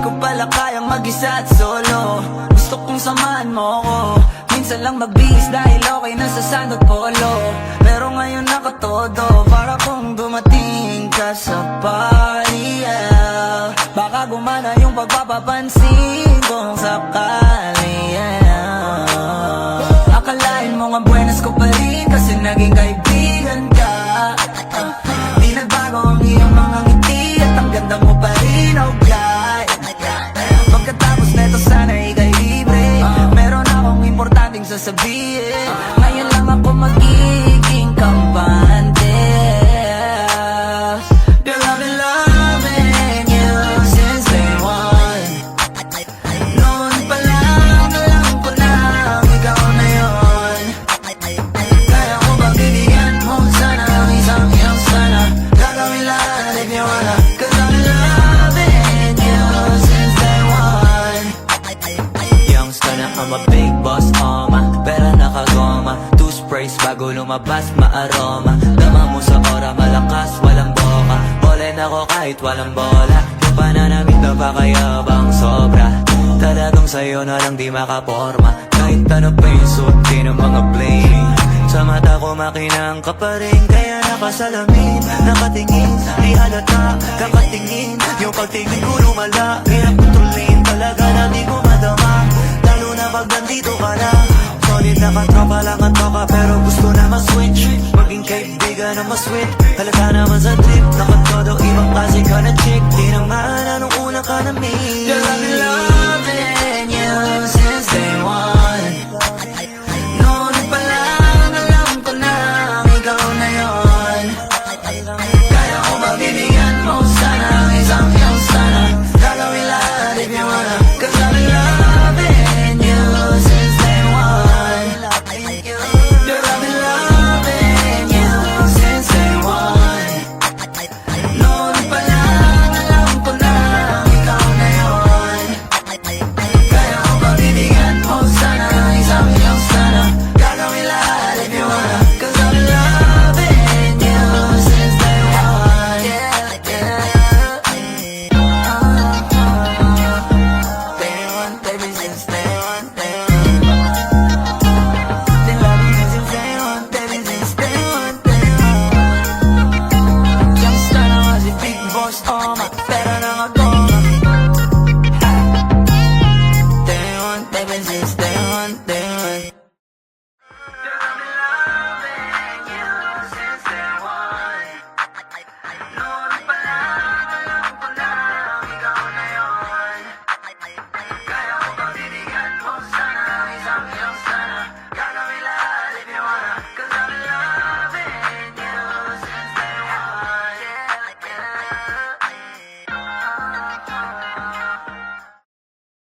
ko pala kayang mag-isa at solo. Gusto kong samahan mo ko, minsan lang magbihis dahil okay na sa sand at polo. Pero ngayon nakatodo, para kung dumating ka sa party, yeah. Baka gumana yung pagpapapansin kung sakali, yeah. Akalain mo nga buenas ko pa rin kasi naging kaibigan ka. Di nagbago ang iyong mga ngiti at ang ganda mo pa rin, oh God. Pagkatapos neto sana ika'y libre, meron akong importanteng sasabihin. Ngayon lang ako magiging kampante. Girl, I've been loving you since day one. Noon pa lang alam ko na ikaw na yun. Kaya ko ba bibigyan mo sana ang isang iyong sana? Gagawin lahat if you wanna, 'cause I've been loving you since day one. Youngster na I'm a big boss, pera nakagoma, two sprays bago lumabas maaroma. Dama mo sa ora, malakas, walang boka. Ballin ako kahit walang bola. Yung pananamit na pakayabang sobra. Talagang sa'yo na lang di makaporma. Kahit ano pa yung suotin ng mga bling. Sa mata ko makinang ka pa rin, kaya nakasalamin, nakatingin, di halata, kakatingin. Yung pagtingin ko lumala, kaya kontrolin talaga na di ko madama. Lalo na pag nandito ka na. Solid na katropa lang at toka, pero gusto na mas-switch. Maging kaibigan na mas-sweet. Halata naman sa trip, nakatodo